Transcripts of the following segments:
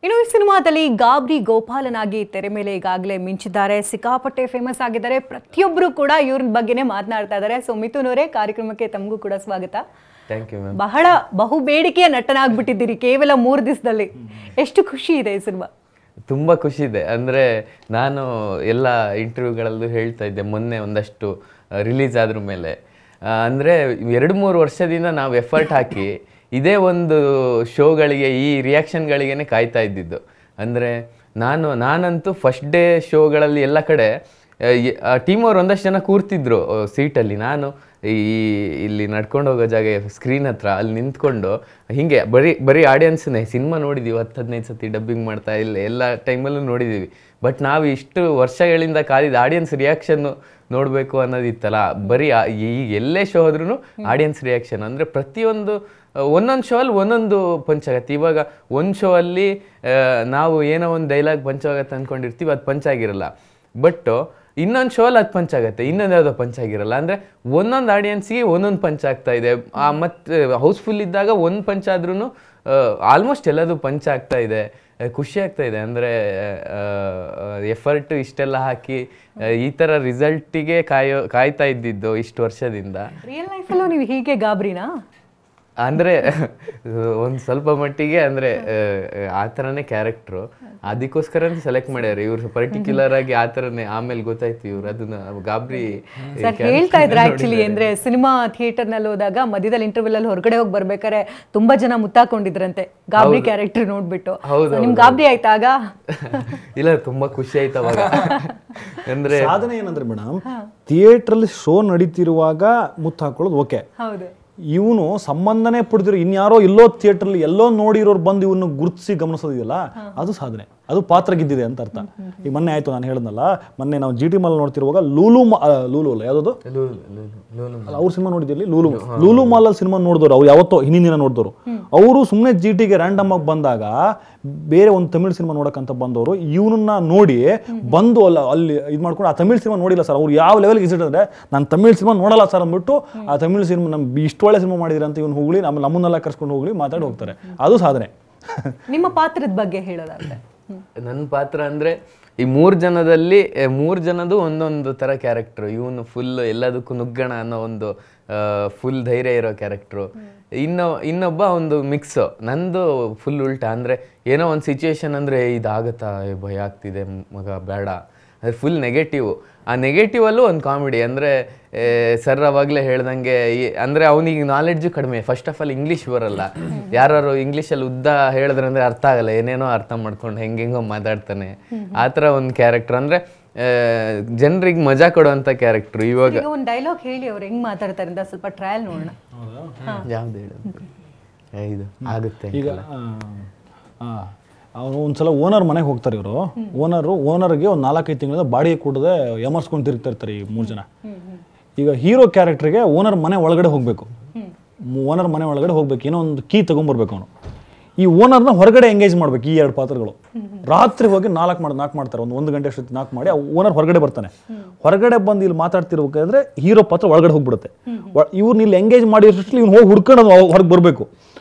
ಇನ್ನು ಈ ಸಿನಿಮಾದಲ್ಲಿ ಗಾಬ್ರಿ ಗೋಪಾಲನಾಗಿ ತೆರೆ ಮೇಲೆ ಈಗಾಗಲೇ ಮಿಂಚಿದ್ದಾರೆ, ಸಿಕ್ಕಾಪಟ್ಟೆ ಫೇಮಸ್ ಆಗಿದ್ದಾರೆ. ಪ್ರತಿಯೊಬ್ಬರು ಕೂಡ ಇವ್ರ ಬಗ್ಗೆನೇ ಮಾತನಾಡ್ತಾ ಇದ್ದಾರೆ. ಸೊ ಮಿಥುನ್ ಅವರೇ, ಕಾರ್ಯಕ್ರಮಕ್ಕೆ ತಮಗೂ ಕೂಡ ಸ್ವಾಗತ. ಬಹಳ ಬಹುಬೇಡಿಕೆಯ ನಟನಾಗ್ಬಿಟ್ಟಿದ್ದೀರಿ ಕೇವಲ 3 ದಿವಸದಲ್ಲಿ. ಎಷ್ಟು ಖುಷಿ ಇದೆ ಈ ಸಿನಿಮಾ? ತುಂಬ ಖುಷಿ ಇದೆ. ಅಂದರೆ ನಾನು ಎಲ್ಲ ಇಂಟರ್ವ್ಯೂಗಳಲ್ಲೂ ಹೇಳ್ತಾ ಇದ್ದೆ, ಮೊನ್ನೆ ಒಂದಷ್ಟು ರಿಲೀಸ್ ಆದ್ರ ಮೇಲೆ, ಅಂದರೆ 2-3 ವರ್ಷದಿಂದ ನಾವು ಎಫರ್ಟ್ ಹಾಕಿ ಇದೇ ಒಂದು ಶೋಗಳಿಗೆ, ಈ ರಿಯಾಕ್ಷನ್ಗಳಿಗೇ ಕಾಯ್ತಾ ಇದ್ದಿದ್ದು. ಅಂದರೆ ನಾನಂತೂ ಫಸ್ಟ್ ಡೇ ಶೋಗಳಲ್ಲಿ ಎಲ್ಲ ಕಡೆ ಟೀಮ್ ಅವ್ರು ಒಂದಷ್ಟು ಜನ ಕೂರ್ತಿದ್ರು ಸೀಟಲ್ಲಿ. ನಾನು ಇಲ್ಲಿ ನಡ್ಕೊಂಡು ಹೋಗೋ ಜಾಗ ಸ್ಕ್ರೀನ್ ಹತ್ರ ಅಲ್ಲಿ ನಿಂತ್ಕೊಂಡು ಹೀಗೆ ಬರೀ ಆಡಿಯನ್ಸ್ನೇ ಸಿನಿಮಾ ನೋಡಿದ್ದೀವಿ, 10-15 ಸತಿ ಡಬ್ಬಿಂಗ್ ಮಾಡ್ತಾ ಇಲ್ಲ, ಎಲ್ಲ ಟೈಮಲ್ಲೂ ನೋಡಿದ್ದೀವಿ. ಬಟ್ ನಾವು ಇಷ್ಟು ವರ್ಷಗಳಿಂದ ಕಾದಿದ್ದು ಆಡಿಯನ್ಸ್ ರಿಯಾಕ್ಷನ್ನು ನೋಡಬೇಕು ಅನ್ನೋದಿತ್ತಲ್ಲ. ಬರೀ ಈಗ ಎಲ್ಲೇ ಶೋ ಹೋದ್ರೂ ಆಡಿಯನ್ಸ್ ರಿಯಾಕ್ಷನ್. ಅಂದರೆ ಪ್ರತಿಯೊಂದು ಒಂದೊಂದು ಶೋ ಅಲ್ಲಿ ಒಂದೊಂದು ಪಂಚ್ ಆಗತ್ತೆ. ಇವಾಗ ಒಂದು ಶೋ ಅಲ್ಲಿ ನಾವು ಏನೋ ಒಂದು ಡೈಲಾಗ್ ಪಂಚ್ ಆಗತ್ತೆ ಅಂದ್ಕೊಂಡಿರ್ತೀವಿ, ಅದು ಪಂಚ್ ಆಗಿರಲ್ಲ. ಬಟ್ ಇನ್ನೊಂದು ಶೋ ಅಲ್ಲಿ ಅದು ಪಂಚ್ ಆಗುತ್ತೆ, ಇನ್ನೊಂದು ಯಾವುದೋ ಪಂಚ್ ಆಗಿರಲ್ಲ. ಅಂದರೆ ಒಂದೊಂದು ಆಡಿಯನ್ಸ್ಗೆ ಒಂದೊಂದು ಪಂಚ್ ಆಗ್ತಾ ಇದೆ. ಮತ್ತು ಹೌಸ್ಫುಲ್ ಇದ್ದಾಗ ಒಂದು ಪಂಚ್ ಆದ್ರೂ ಆಲ್ಮೋಸ್ಟ್ ಎಲ್ಲದು ಪಂಚ್ ಆಗ್ತಾ ಇದೆ. ಖುಷಿ ಆಗ್ತಾ ಇದೆ. ಅಂದರೆ ಎಫರ್ಟ್ ಇಷ್ಟೆಲ್ಲ ಹಾಕಿ ಈ ಥರ ರಿಸಲ್ಟಿಗೆ ಕಾಯ್ತಾ ಇದ್ದಿದ್ದು ಇಷ್ಟು ವರ್ಷದಿಂದ. ರಿಯಲ್ ಲೈಫಲ್ಲೂ ನೀವು ಹೀಗೆ ಗಾಬ್ರಿನಾ? ಅಂದರೆ ಒಂದು ಸ್ವಲ್ಪ ಮಟ್ಟಿಗೆ, ಅಂದರೆ ಆ ಥರನೇ ಕ್ಯಾರೆಕ್ಟ್ರು, ಅದಕ್ಕೋಸ್ಕರ ಸೆಲೆಕ್ಟ್ ಮಾಡ್ಯಾರ ಇವ್ರು ಪರ್ಟಿಕ್ಯುಲರ್ ಆಗಿ ಆ ಥರನೇ. ಆಮೇಲೆ ಗೊತ್ತಾಯ್ತು ಇವ್ರು ಅದನ್ನ ಗಾಬ್ರಿ ಹೇಳ್ತಾ ಇದ್ರು. ಆಕ್ಚುಲಿ ಅಂದ್ರೆ ಸಿನಿಮಾ ಥಿಯೇಟರ್ನಲ್ಲಿ ಹೋದಾಗ ಮಧ್ಯದಲ್ಲಿ ಇಂಟರ್ವ್ಯೂಲ್ ಹೊರಗಡೆ ಹೋಗಿ ಬರ್ಬೇಕಾರೆ ತುಂಬಾ ಜನ ಮುತ್ತಾಕೊಂಡಿದ್ರಂತೆ ಗಾಬ್ರಿ ಕ್ಯಾರೆಕ್ಟರ್ ನೋಡ್ಬಿಟ್ಟು. ನಿಮ್ ಗಾಬ್ರಿ ಆಯ್ತಾಗ? ಇಲ್ಲ, ತುಂಬಾ ಖುಷಿ ಆಯ್ತು ಅವಾಗ. ಅಂದ್ರೆ ಸಾಧನೆ ಏನಂದ್ರೆ ಮೇಡಮ್, ಥಿಯೇಟರ್ ಅಲ್ಲಿ ಶೋ ನಡೀತಿರುವಾಗ ಮುತ್ತು ಹಾಕೊಳ್ಳೋದು ಓಕೆ. ಹೌದು. ಇವನು ಸಂಬಂಧನೇ ಪಡೆದಿರೋ ಇನ್ಯಾರೋ ಎಲ್ಲೋ ಥಿಯೇಟರ್ಲಿ ಎಲ್ಲೋ ನೋಡಿರೋರು ಬಂದು ಇವನು ಗುರುತಿಸಿ ಗಮನಿಸೋದಿದೆಯಲ್ಲ, ಅದು ಸಾಧನೆ, ಅದು ಪಾತ್ರ ಗೆದ್ದಿದೆ ಅಂತ ಅರ್ಥ. ಈಗ ಮೊನ್ನೆ ಆಯ್ತು, ನಾನು ಹೇಳಿದ್ನಲ್ಲ, ಮೊನ್ನೆ ನಾವು GT ಮಾಲ್ ನೋಡ್ತಿರುವಾಗ ಲೂಲು ಅಲ್ಲ ಯಾವ್ದು ಅವ್ರ ಸಿನಿಮಾ ನೋಡಿದ್ದಲ್ಲಿ ಲೂಲು ಮಾಲ್ ಅಲ್ಲಿ ಸಿನಿಮಾ ನೋಡಿದವರು, ಅವ್ರು ಯಾವತ್ತೋ ಹಿಂದಿನ ದಿನ ನೋಡಿದವರು, ಅವರು ಸುಮ್ಮನೆ GTಗೆ ರ್ಯಾಂಡಮ್ ಆಗಿ ಬಂದಾಗ ಬೇರೆ ಒಂದು ತಮಿಳ್ ಸಿನಿಮಾ ನೋಡಕ್ಕಂತ ಬಂದವರು ಇವನನ್ನ ನೋಡಿ ಬಂದು ಅಲ್ಲಿ ಇದು ಮಾಡ್ಕೊಂಡು, ಆ ತಮಿಳ್ ಸಿನಿಮಾ ನೋಡಿಲ್ಲ ಸರ್, ಅವ್ರು ಯಾವ ಲೆವೆಲ್ಗೆ ಇಸಿಟ್ ಅಂದ್ರೆ ನಾನು ತಮಿಳ್ ಸಿನಿಮಾ ನೋಡಲ್ಲ ಸರ್ ಅಂದ್ಬಿಟ್ಟು ಆ ತಮಿಳ್ ಸಿನಿಮಾ ನಮ್ಗೆ ಇಷ್ಟು ಒಳ್ಳೆ ಸಿನಿಮಾ ಮಾಡಿದ್ರೆ ಅಂತ ಇವ್ನು ಹೋಗ್ಲಿ, ನಮ್ಮನ್ನೆಲ್ಲ ಕರ್ಸ್ಕೊಂಡು ಹೋಗ್ಲಿ ಮಾತಾಡಿ ಹೋಗ್ತಾರೆ. ಅದು ಸಾಧನೆ. ನಿಮ್ಮ ಪಾತ್ರದ ಬಗ್ಗೆ ಹೇಳೋದಾದ್ರೆ? ನನ್ನ ಪಾತ್ರ ಅಂದರೆ ಈ 3 ಜನದಲ್ಲಿ 3 ಜನದು ಒಂದೊಂದು ಥರ ಕ್ಯಾರೆಕ್ಟ್ರು. ಇವನು ಫುಲ್ ಎಲ್ಲದಕ್ಕೂ ನುಗ್ಗಣ ಅನ್ನೋ ಒಂದು ಫುಲ್ ಧೈರ್ಯ ಇರೋ ಕ್ಯಾರೆಕ್ಟ್ರು. ಇನ್ನೊಬ್ಬ ಒಂದು ಮಿಕ್ಸು, ನಂದು ಫುಲ್ ಉಲ್ಟಾ. ಅಂದರೆ ಏನೋ ಒಂದು ಸಿಚುವೇಶನ್ ಅಂದರೆ ಇದಾಗತ್ತಾ, ಭಯ ಆಗ್ತಿದೆ ಮಗ ಬೇಡ, ಅದು ಫುಲ್ ನೆಗೆಟಿವ್. ಆ ನೆಗೆಟಿವಲ್ಲೂ ಒಂದು ಕಾಮಿಡಿ. ಅಂದರೆ ಸರ್ ಅವಾಗಲೇ ಹೇಳ್ದಂಗೆ, ಅಂದರೆ ಅವನಿಗೆ ನಾಲೆಡ್ಜು ಕಡಿಮೆ. ಫಸ್ಟ್ ಆಫ್ ಆಲ್ ಇಂಗ್ಲೀಷ್ ಬರಲ್ಲ. ಯಾರು ಇಂಗ್ಲೀಷಲ್ಲಿ ಉದ್ದ ಹೇಳಿದ್ರಂದ್ರೆ ಅರ್ಥ ಆಗಲ್ಲ, ಏನೇನೋ ಅರ್ಥ ಮಾಡ್ಕೊಂಡು ಹೆಂಗೆಂಗೋ ಮಾತಾಡ್ತಾನೆ. ಆ ಥರ ಒಂದು ಕ್ಯಾರೆಕ್ಟರ್. ಅಂದರೆ ಜನರಿಗೆ ಮಜಾ ಕೊಡುವಂಥ ಕ್ಯಾರೆಕ್ಟ್ರು. ಇವಾಗ ಒಂದು ಡೈಲಾಗ್ ಹೇಳಿ ಅವ್ರು ಹೆಂಗೆ ಮಾತಾಡ್ತಾರೆ ಅಂತ ಸ್ವಲ್ಪ ಟ್ರಯಲ್ ನೋಡೋಣ. ಯಾವ್ದು ಹೇಳೋದು? ಇದು ಆಗುತ್ತೆ. ಈಗ ಅವನು ಒಂದ್ಸಲ ಓನರ್ ಮನೆಗೆ ಹೋಗ್ತಾರೆ ಇವರು. ಓನರ್ಗೆ ಒಂದು 4-5 ತಿಂಗಳಿಂದ ಬಾಡಿಗೆ ಕೊಡದೆ ಯಮರ್ಸ್ಕೊಂಡು ತಿರುಗ್ತಾ ಈ 3 ಜನ. ಈಗ ಹೀರೋ ಕ್ಯಾರೆಕ್ಟರ್ಗೆ ಓನರ್ ಮನೆ ಒಳಗಡೆ ಹೋಗ್ಬೇಕು, ಏನೋ ಒಂದು ಕೀ ತಗೊಂಡ್ಬರ್ಬೇಕು ಅವನು. ಈ ಓನರ್ನ ಹೊರಗಡೆ ಎಂಗೇಜ್ ಮಾಡ್ಬೇಕು ಈ 2 ಪಾತ್ರಗಳು. ರಾತ್ರಿ ಹೋಗಿ 4 ಮಾಡ್ತಾರೆ, ಒಂದು ಗಂಟೆ ಅಷ್ಟು 4 ಮಾಡಿ ಓನರ್ ಹೊರಗಡೆ ಬರ್ತಾನೆ. ಹೊರಗಡೆ ಬಂದು ಇಲ್ಲಿ ಮಾತಾಡ್ತಿರ್ಬೇಕಾದ್ರೆ ಹೀರೋ ಪಾತ್ರ ಒಳಗಡೆ ಹೋಗ್ಬಿಡುತ್ತೆ. ಇವ್ರನ್ನ ಇಲ್ಲಿ ಎಂಗೇಜ್ ಮಾಡಿರೋಷ್ಟು ಇವ್ನು ಹೋಗಿ ಹುಡ್ಕೊಂಡು ಹೊರಗೆ ಬರಬೇಕು.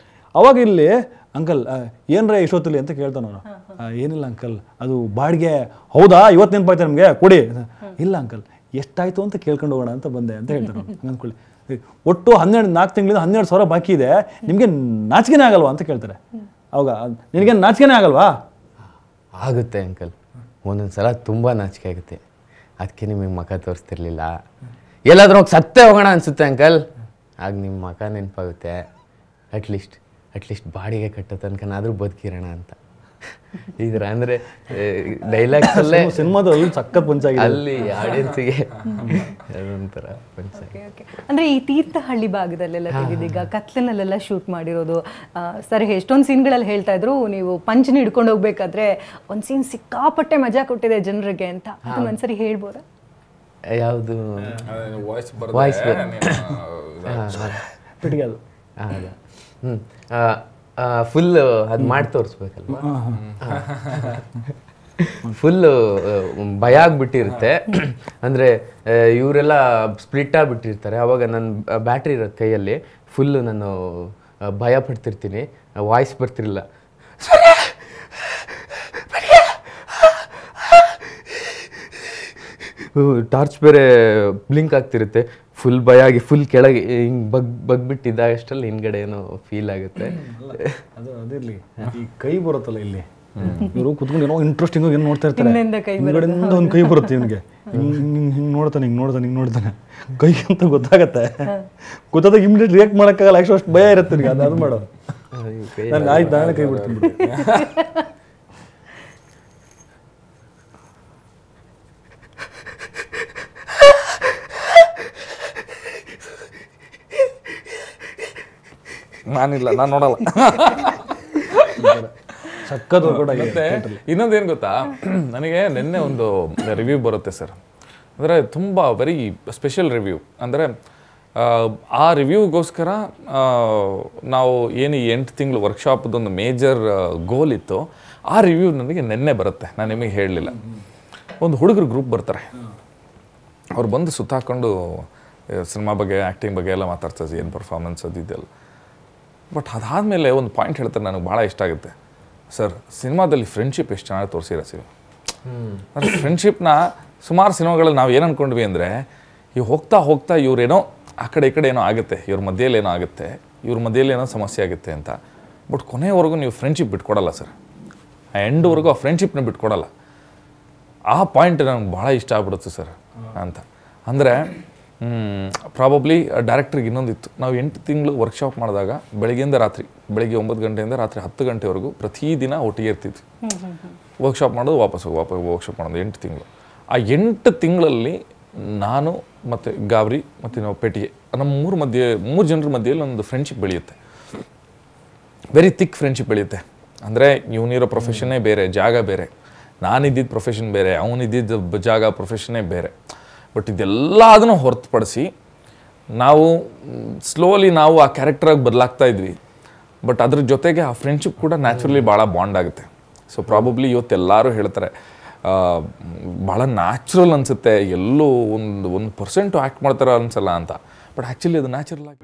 ಅವಾಗ ಇಲ್ಲಿ ಅಂಕಲ್ ಏನ್ರ ಇಷ್ಟೊತ್ತಲ್ಲಿ ಅಂತ ಕೇಳ್ತಾನ ಅವನು. ಏನಿಲ್ಲ ಅಂಕಲ್, ಅದು ಬಾಡಿಗೆ. ಹೌದಾ, ಇವತ್ತು ನೆನಪಾಯ್ತಾ ನಿಮಗೆ, ಕೊಡಿ. ಇಲ್ಲ ಅಂಕಲ್, ಎಷ್ಟಾಯ್ತು ಅಂತ ಕೇಳ್ಕೊಂಡು ಹೋಗೋಣ ಅಂತ ಬಂದೆ ಅಂತ ಹೇಳ್ತಾನೆ. ಅಂದ್ಕೊಳ್ಳಿ, ಒಟ್ಟು 4 ತಿಂಗಳಿಂದ 12,000 ಬಾಕಿ ಇದೆ, ನಿಮಗೆ ನಾಚಿಕೆನೇ ಆಗಲ್ವಾ ಅಂತ ಕೇಳ್ತಾರೆ. ಅವಾಗ ನಿನಗೆ ನಾಚಿಕೆನೇ ಆಗಲ್ವಾ? ಆಗುತ್ತೆ ಅಂಕಲ್, ಒಂದೊಂದು ಸಲ ತುಂಬ ನಾಚಿಕೆ ಆಗುತ್ತೆ, ಅದಕ್ಕೆ ನಿಮಗೆ ಮುಖ ತೋರಿಸ್ತಿರ್ಲಿಲ್ಲ. ಎಲ್ಲಾದ್ರೂ ಹೋಗಿ ಸತ್ತೇ ಹೋಗೋಣ ಅನಿಸುತ್ತೆ ಅಂಕಲ್, ಆಗ ನಿಮ್ಮ ಮುಖ ನೆನಪಾಗುತ್ತೆ. ಅಟ್ಲೀಸ್ಟ್ ಬಾಡಿಗೆ ಕಟ್ಟೋ ತನಕನಾದ್ರೂ ಬದುಕಿರೋಣ ಅಂತ. ಇದ್ರ ಅಂದರೆ ಡೈಲಾಗ್ಸ್ ಅಲ್ಲೇ ಸಿನಿಮಾದಲ್ಲಿ ಸಖತ್ ಪಂಚಾಗಿದೆ, ಅಲ್ಲಿ ಆಡಿಯನ್ಸಿಗೆ ಅದೊಂಥರ ಪಂಚಾಗಿದೆ. ಅಂದರೆ ಈ ತೀರ್ಥಹಳ್ಳಿ ಭಾಗದಲ್ಲೆಲ್ಲ ತೆಗೆದೀಗ ಕತ್ಲಿನಲ್ಲೆಲ್ಲ ಶೂಟ್ ಮಾಡಿರೋದು ಸರ್. ಎಷ್ಟೊಂದು ಸೀನ್ಗಳಲ್ಲಿ ಹೇಳ್ತಾ ಇದ್ರು, ನೀವು ಪಂಚನ ಹಿಡ್ಕೊಂಡು ಹೋಗ್ಬೇಕಾದ್ರೆ ಒಂದು ಸೀನ್ ಸಿಕ್ಕಾಪಟ್ಟೆ ಮಜಾ ಕೊಟ್ಟಿದೆ ಜನರಿಗೆ ಅಂತ. ಅದನ್ನ ಒಂದ್ಸರಿ ಹೇಳ್ಬೋದಾ? ಯಾವುದು? ವಾಯ್ಸ್ ಪಿಟಿಗೆ ಅದು. ಫುಲ್ ಅದು ಮಾಡಿ ತೋರಿಸ್ಬೇಕಲ್ವ. ಫುಲ್ಲು ಭಯ ಆಗಿಬಿಟ್ಟಿರುತ್ತೆ. ಅಂದರೆ ಇವರೆಲ್ಲ ಸ್ಪ್ಲಿಟ್ ಆಗಿಬಿಟ್ಟಿರ್ತಾರೆ. ಅವಾಗ ನನ್ನ ಬ್ಯಾಟ್ರಿ ಇರೋದು ಕೈಯಲ್ಲಿ, ಫುಲ್ಲು ನಾನು ಭಯ ಪಡ್ತಿರ್ತೀನಿ, ವಾಯ್ಸ್ ಬರ್ತಿರಲಿಲ್ಲ. ಟಾರ್ಚ್ ಬೇರೆ ಬ್ಲಿಂಕ್ ಆಗ್ತಿರುತ್ತೆ, ಫುಲ್ ಭಯ ಆಗಿ ಫುಲ್ ಕೆಳಗೆ ಹಿಂಗೆ ಬಗ್ಬಿಟ್ಟಿದ್ದಾಗಷ್ಟಲ್ಲಿ ಹಿಂದ್ಗಡೆ ಏನೋ ಫೀಲ್ ಆಗುತ್ತೆ. ಅದು ಅದಿರಲಿ, ಈ ಕೈ ಬರುತ್ತಲ್ಲ ಇಲ್ಲಿ, ಇವರು ಕುತ್ಕೊಂಡು ಏನೋ ಇಂಟ್ರೆಸ್ಟಿಂಗ್ ಏನು ನೋಡ್ತಾ ಇರ್ತಾರೆ, ಹಿಂದ್ಗಡೆಯಿಂದ ಒಂದು ಕೈ ಬರುತ್ತೆ ಇವನಿಗೆ, ಹಿಂಗೆ ನೋಡ್ತಾನೆ ಕೈ ಅಂತ ಗೊತ್ತಾಗತ್ತೆ. ಗೊತ್ತಾದಾಗ ಇಮಿಡಿಯೇಟ್ ರಿಯಾಕ್ಟ್ ಮಾಡೋಕ್ಕಾಗಲ್ಲ, ಆ್ಯಕ್ಚುಲಿ ಅಷ್ಟು ಭಯ ಇರುತ್ತೆ ನನಗೆ. ಅದು ಮಾಡೋ ನನಗೆ ಆಯ್ತು, ನಾಳೆ ಕೈ ಬಿಡ್ತೀನಿ. ನಾನಿಲ್ಲ, ನಾನು ನೋಡಲ್ಲ. ಸಕ್ಕತ್ ಮತ್ತೆ ಇನ್ನೊಂದೇನು ಗೊತ್ತಾ, ನನಗೆ ನಿನ್ನೆ ಒಂದು ರಿವ್ಯೂ ಬರುತ್ತೆ ಸರ್, ಅಂದರೆ ತುಂಬ ವೆರಿ ಸ್ಪೆಷಲ್ ರಿವ್ಯೂ. ಅಂದರೆ ಆ ರಿವ್ಯೂಗೋಸ್ಕರ ನಾವು ಏನು 8 ತಿಂಗಳು ವರ್ಕ್ಶಾಪ್ದೊಂದು ಮೇಜರ್ ಗೋಲ್ ಇತ್ತು, ಆ ರಿವ್ಯೂ ನನಗೆ ನಿನ್ನೆ ಬರುತ್ತೆ. ನಾನು ನಿಮಗೆ ಹೇಳಲಿಲ್ಲ. ಒಂದು ಹುಡುಗರು ಗ್ರೂಪ್ ಬರ್ತಾರೆ, ಅವ್ರು ಬಂದು ಸುತ್ತಾಕೊಂಡು ಸಿನಿಮಾ ಬಗ್ಗೆ, ಆ್ಯಕ್ಟಿಂಗ್ ಬಗ್ಗೆ ಎಲ್ಲ ಮಾತಾಡ್ತಾರೆ, ಏನು ಪರ್ಫಾರ್ಮೆನ್ಸ್ ಅದು ಇದೆಲ್ಲ. ಬಟ್ ಅದಾದಮೇಲೆ ಒಂದು ಪಾಯಿಂಟ್ ಹೇಳ್ತಾರೆ, ನನಗೆ ಭಾಳ ಇಷ್ಟ ಆಗುತ್ತೆ ಸರ್. ಸಿನಿಮಾದಲ್ಲಿ ಫ್ರೆಂಡ್ಶಿಪ್ ಎಷ್ಟು ಚೆನ್ನಾಗಿ ತೋರಿಸಿರೋ ಸಿನಿಮಾ. ಅಂದರೆ ಫ್ರೆಂಡ್ಶಿಪ್ನ ಸುಮಾರು ಸಿನಿಮಾಗಳಲ್ಲಿ ನಾವು ಏನು ಅಂದ್ಕೊಂಡ್ವಿ ಅಂದರೆ, ಇವು ಹೋಗ್ತಾ ಹೋಗ್ತಾ ಇವರೇನೋ ಆ ಕಡೆ ಈ ಕಡೆ ಏನೋ ಆಗುತ್ತೆ, ಇವ್ರ ಮಧ್ಯೆಯಲ್ಲಿ ಏನೋ ಆಗುತ್ತೆ, ಇವ್ರ ಮಧ್ಯೆಯಲ್ಲಿ ಏನೋ ಸಮಸ್ಯೆ ಆಗುತ್ತೆ ಅಂತ. ಬಟ್ ಕೊನೆಯವರೆಗೂ ನೀವು ಫ್ರೆಂಡ್ಶಿಪ್ ಬಿಟ್ಕೊಡಲ್ಲ ಸರ್, ಆ ಎಂಡ್ವರೆಗೂ ಆ ಫ್ರೆಂಡ್ಶಿಪ್ನ ಬಿಟ್ಕೊಡಲ್ಲ. ಆ ಪಾಯಿಂಟ್ ನನಗೆ ಭಾಳ ಇಷ್ಟ ಆಗ್ಬಿಡುತ್ತೆ ಸರ್ ಅಂತ. ಅಂದರೆ ಪ್ರಾಬಬ್ಲಿ ಡೈರೆಕ್ಟ್ರಿಗೆ ಇನ್ನೊಂದಿತ್ತು, ನಾವು 8 ತಿಂಗಳು ವರ್ಕ್ಶಾಪ್ ಮಾಡಿದಾಗ ಬೆಳಗ್ಗೆ 9 ಗಂಟೆಯಿಂದ ರಾತ್ರಿ 10 ಗಂಟೆವರೆಗೂ ಪ್ರತಿದಿನ ಒಟ್ಟಿಗೆ ಇರ್ತಿದ್ವಿ. ವರ್ಕ್ಶಾಪ್ ಮಾಡೋದು, ವಾಪಸ್ ವರ್ಕ್ಶಾಪ್ ಮಾಡೋದು 8 ತಿಂಗಳು. ಆ 8 ತಿಂಗಳಲ್ಲಿ ನಾನು ಮತ್ತು ಗಾಬರಿ ಮತ್ತು ನಾವು ಪೆಟ್ಟಿಗೆ, ನಮ್ಮ 3 ಜನರ ಮಧ್ಯೆಯಲ್ಲಿ ಒಂದು ಫ್ರೆಂಡ್ಶಿಪ್ ಬೆಳೆಯುತ್ತೆ, ವೆರಿ ಥಿಕ್ ಫ್ರೆಂಡ್ಶಿಪ್ ಬೆಳೆಯುತ್ತೆ. ಅಂದರೆ ಇವನಿರೋ ಪ್ರೊಫೆಷನ್ನೇ ಬೇರೆ, ಜಾಗ ಬೇರೆ, ನಾನಿದ್ದಿದ್ದ ಪ್ರೊಫೆಷನ್ ಬೇರೆ, ಅವನಿದ್ದಿದ್ದ ಜಾಗ ಪ್ರೊಫೆಷನ್ನೇ ಬೇರೆ. ಬಟ್ ಇದೆಲ್ಲದನ್ನು ಹೊರತುಪಡಿಸಿ ನಾವು ಸ್ಲೋಲಿ ನಾವು ಆ ಕ್ಯಾರೆಕ್ಟರಾಗಿ ಬದಲಾಗ್ತಾ ಇದ್ವಿ. ಬಟ್ ಅದ್ರ ಜೊತೆಗೆ ಆ ಫ್ರೆಂಡ್ಶಿಪ್ ಕೂಡ ನ್ಯಾಚುರಲಿ ಭಾಳ ಬಾಂಡ್ ಆಗುತ್ತೆ. ಸೊ ಪ್ರಾಬಬ್ಲಿ ಇವತ್ತೆಲ್ಲರೂ ಹೇಳ್ತಾರೆ ಭಾಳ ನ್ಯಾಚುರಲ್ ಅನಿಸುತ್ತೆ, ಎಲ್ಲೋ 1% ಆ್ಯಕ್ಟ್ ಮಾಡ್ತಾರೋ ಅನಿಸಲ್ಲ ಅಂತ. ಬಟ್ ಆ್ಯಕ್ಚುಲಿ ಅದು ನ್ಯಾಚುರಲ್ ಆಗಿ